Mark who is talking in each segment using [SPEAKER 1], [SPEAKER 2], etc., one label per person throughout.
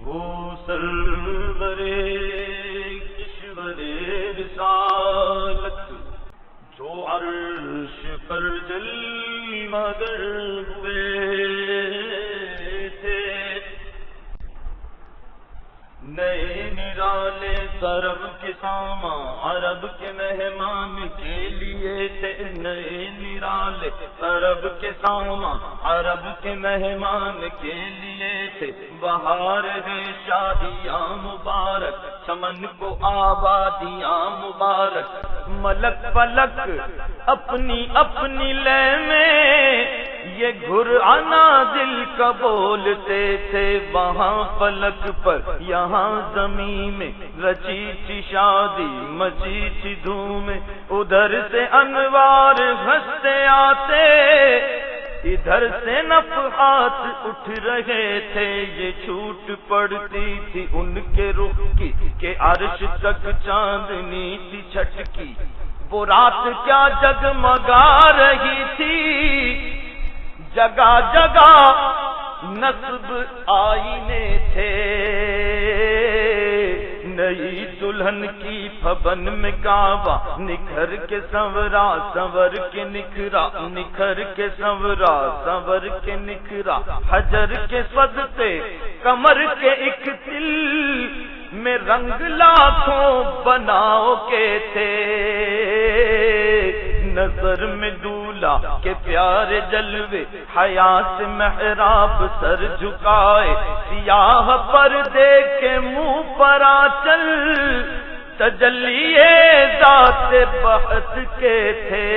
[SPEAKER 1] وہ سرور کشور رسالت جو عرش پر جلوہ گر ہوئے تھے، نئے نرالے عرب کے ساما عرب کے مہمان کے لیے تھے، نئے نرالے عرب کے ساما عرب کے مہمان کے لیے تھے۔ بہار ہے شادیاں مبارک، چمن کو آبادیاں مبارک، ملک پلک اپنی اپنی لے میں یہ گھر آنا دل کا بولتے تھے۔ وہاں فلک پر یہاں زمین میں رچی تھی شادی، مچی تھی دھوم، ادھر سے انوار ہنستے آتے، ادھر سے نفحات اٹھ رہے تھے۔ یہ چھوٹ پڑتی تھی ان کے رخ کی کہ عرش تک چاندنی تھی چھٹکی، وہ رات کیا جگمگا رہی تھی، جگہ جگہ نصب آئینے تھے۔ نئی دلہن کی پھبن میں کعبہ نکھر کے سنورا، سنور کے نکھرا، نکھر کے سنورا، سنور کے نکھرا، حجر کے صدقے کمر کے ایک دل میں رنگ لاکھوں بناؤ کے تھے۔ نظر میں دولہا کے پیارے جلوے، حیا سے محراب سر جھکائے، سیاہ پردے کے منہ پر آنچل تجلی ذات بہت کے تھے۔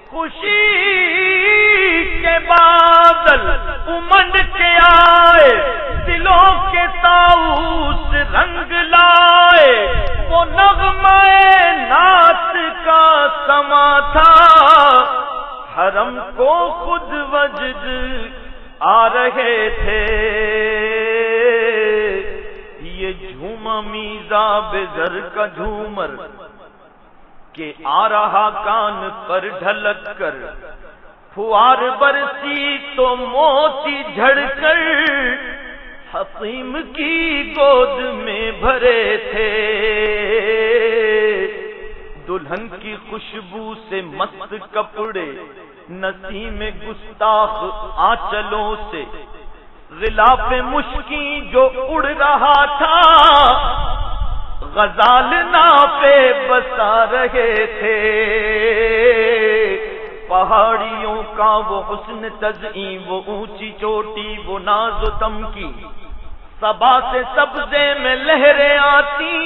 [SPEAKER 1] خوشی کے بادل امنڈ کے آئے، دلوں کے طاؤس رنگ لائے، وہ نغمہ نعت کا سما تھا، حرم کو خود وجد آ رہے تھے۔ یہ جھوما میزاب زر کا جھومر کہ آ رہا کان پر ڈھلک کر، پھوار برسی تو موتی جھڑ کر حسیم کی گود میں بھرے تھے۔ دلہن کی خوشبو سے مست کپڑے نسیم گستاخ آنچلوں سے، غلاف مشکی جو اڑ رہا تھا، غزال نافے بسا رہے تھے۔ پہاڑیوں کا وہ حسن تزئین، وہ اونچی چوٹی، وہ ناز و تمکی، صبا سے سبزے میں لہریں آتی،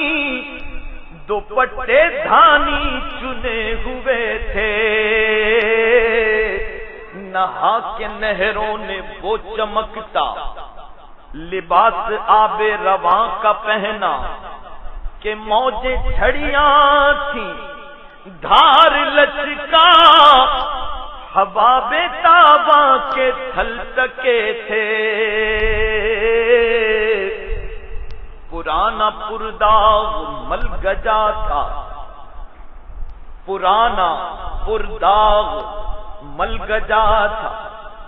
[SPEAKER 1] دوپٹے دھانی چنے ہوئے تھے۔ نہا کے نہروں نے وہ چمکتا لباس آب رواں کا پہنا کہ موجیں چھڑیاں تھیں، دھار لچکا حباب تاباں کے تھل تکے تھے۔ پرانا پرداغ مل گجا تھا، پرانا پرداغ مل گجا تھا،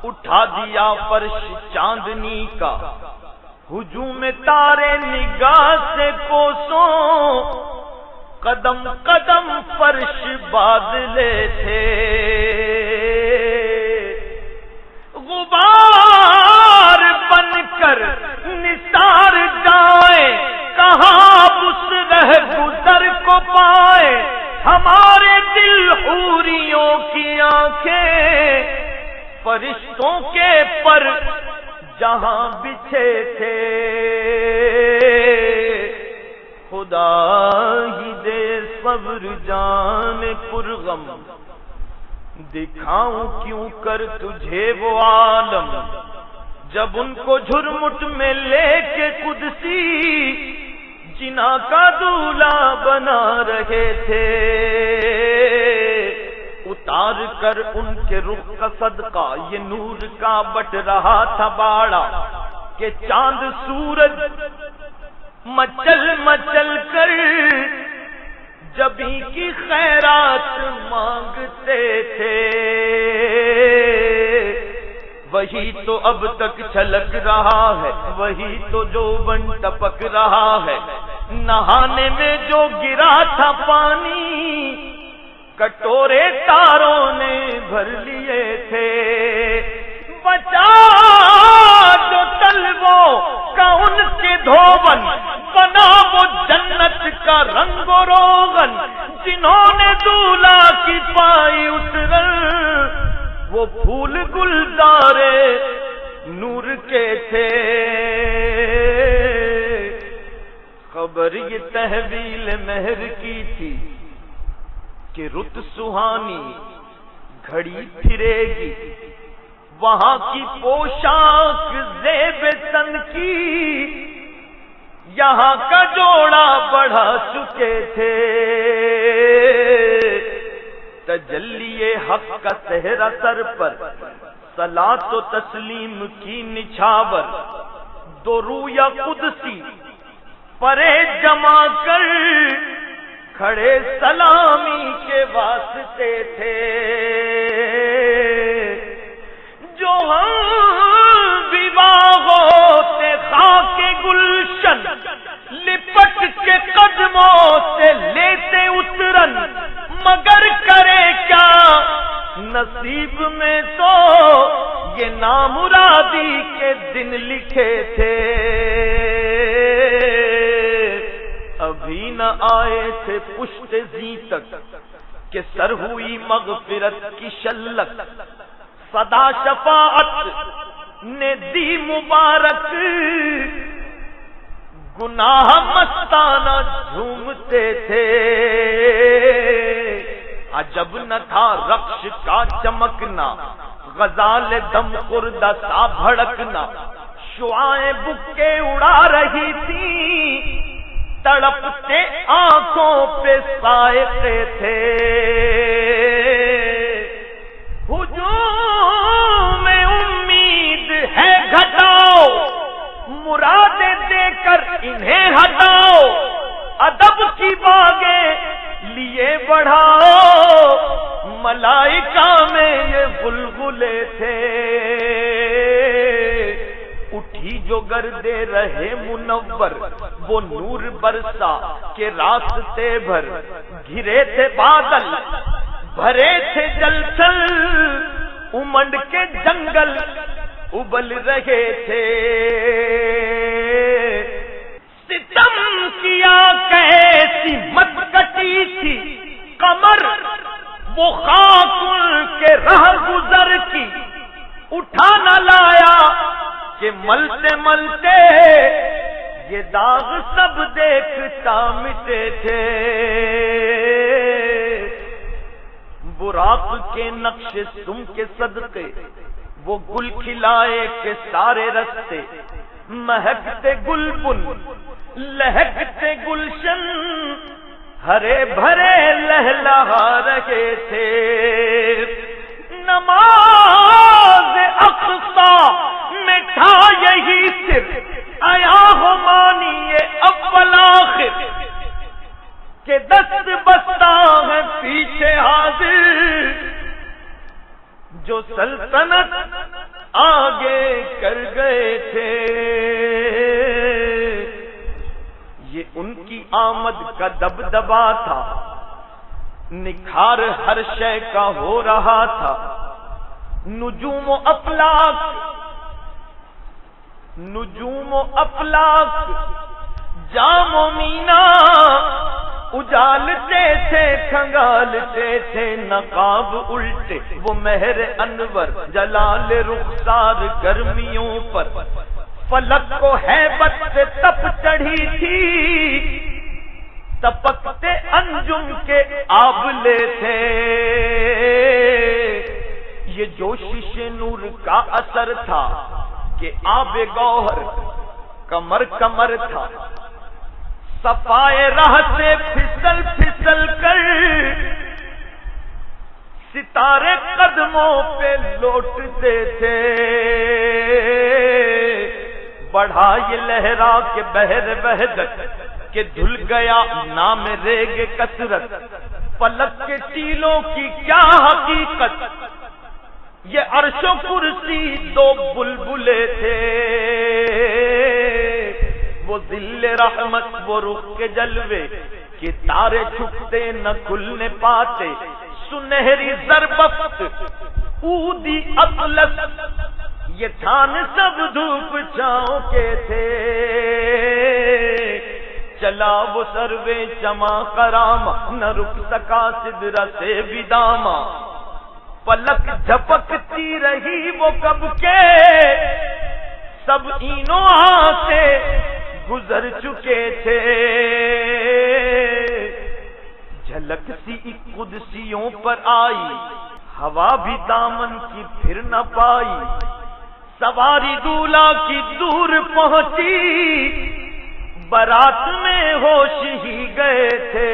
[SPEAKER 1] اٹھا دیا فرش چاندنی کا، ہجوم تارے نگاہ سے کوسوں، قدم قدم فرش بادلے تھے۔ غبار بن کر نثار جائیں، کہاں اس رہ گزر کو پائے، ہمارے دل حوریوں کی آنکھیں فرشتوں کے پر جہاں بچھے تھے۔ خدا ہی دے صبر جان پرغم، دکھاؤں کیوں کر تجھے وہ عالم، جب ان کو جھرمٹ میں لے کے قدسی جنا کا دولہا بنا رہے تھے۔ اتار کر ان کے رخ کا صدقہ یہ نور کا بٹ رہا تھا باڑا، کہ چاند سورج مچل مچل کر جبیں کی خیرات مانگتے تھے۔ وہی تو اب تک چھلک رہا ہے، وہی تو جو بن ٹپک رہا ہے، نہانے میں جو گرا تھا پانی کٹورے تاروں نے بھر لیے تھے، بچا جو طلبوں کا ان کے دھوبن، بنا وہ جنت کا رنگ و روغن، جنہوں نے دولہا کی پائی اترن، وہ پھول گلزارے نور کے تھے۔ خبر یہ تحویل مہر کی تھی کہ رت سہانی گھڑی پھرے گی، وہاں کی پوشاک زیب تن کی یہاں کا جوڑا بڑھا چکے تھے، تجلی حق کا صحرا سر پر، صلاۃ و تسلیم کی نچھاور، دو رویا قدسی پرے جما کر کھڑے سلامی کے واسطے تھے، جو ہم وواہ ہوتے خاک گلشن، لپٹ کے قدموں سے لیتے اترن، مگر کرے کیا نصیب میں تو یہ نامرادی کے دن لکھے تھے، ابھی نہ آئے تھے پشت زی تک کہ سر ہوئی مغفرت کی شلک، صدا شفاعت نے دی مبارک، گناہ مستانہ جھومتے تھے، عجب نہ تھا رقص کا چمکنا، غزال دم خوردہ سا بھڑکنا، شعائیں بکے اڑا رہی تھی، تڑپتے آنکھوں پہ سائقے تھے، ہجوم میں امید ہے گھٹاؤ، مرادیں دے کر انہیں ہٹاؤ، ادب کی باغیں لیے بڑھاؤ، ملائکہ میں یہ غلغلے تھے، اٹھی جو گردے رہے منور، وہ نور برسا کے راستے بھر، گھرے تھے بادل بھرے تھے جلسل، امنڈ کے جنگل ابل رہے تھے، ستم کیا کیسی مت کٹی تھی قمر، وہ خاک کے رہ گزر کی اٹھا نہ لایا، کہ ملتے ملتے یہ داغ سب دیکھتا مٹے تھے، براق کے نقش تم کے صدقے وہ گل کھلائے کے سارے رستے، مہکتے گلبن لہکتے گلشن، ہرے بھرے لہلہا رہے تھے، نماز اقصا میں تھا یہی سر، آیا ہو مانی اول آخر، کہ دست بستہ ہے پیچھے حاضر، جو سلطنت آگے کر گئے تھے، یہ ان کی آمد کا دبدبا تھا، نکھار ہر شے کا ہو رہا تھا، نجوم و افلاک جام و مینا اجالتے تھے کھنگالتے تھے، نقاب الٹے وہ مہر انور جلال رخسار گرمیوں پر، فلک کو ہیبت سے تپ چڑھی تھی، تپکتے انجم کے آبلے تھے، یہ جوشش نور کا اثر تھا کہ آب گوہر کمر کمر تھا، صفائے راہ سے پھسل پھسل کر ستارے قدموں پہ لوٹتے تھے، بڑھا یہ لہرا کے بحر وحدت کہ دھل گیا نام ریگ کثرت، پلک کے ٹیلوں کی کیا حقیقت، یہ عرش و کرسی دو بلبلے تھے، وہ ذل رحمت وہ رخ کے جلوے کہ تارے چھپتے نہ کھلنے پاتے، سنہری زربفت اودی اطلس، یہ تھان سب دھوپ چھاؤں کے تھے، چلا وہ سروے چما کرامہ نہ رک سکا سدرہ سے بھی داما، پلک جھپکتی رہی وہ کب کے سب اینوں سے گزر چکے تھے، جھلک سی قدسیوں پر آئی ہوا بھی دامن کی پھر نہ پائی، سواری دولہا کی دور پہنچی بارات میں ہوش ہی گئے تھے،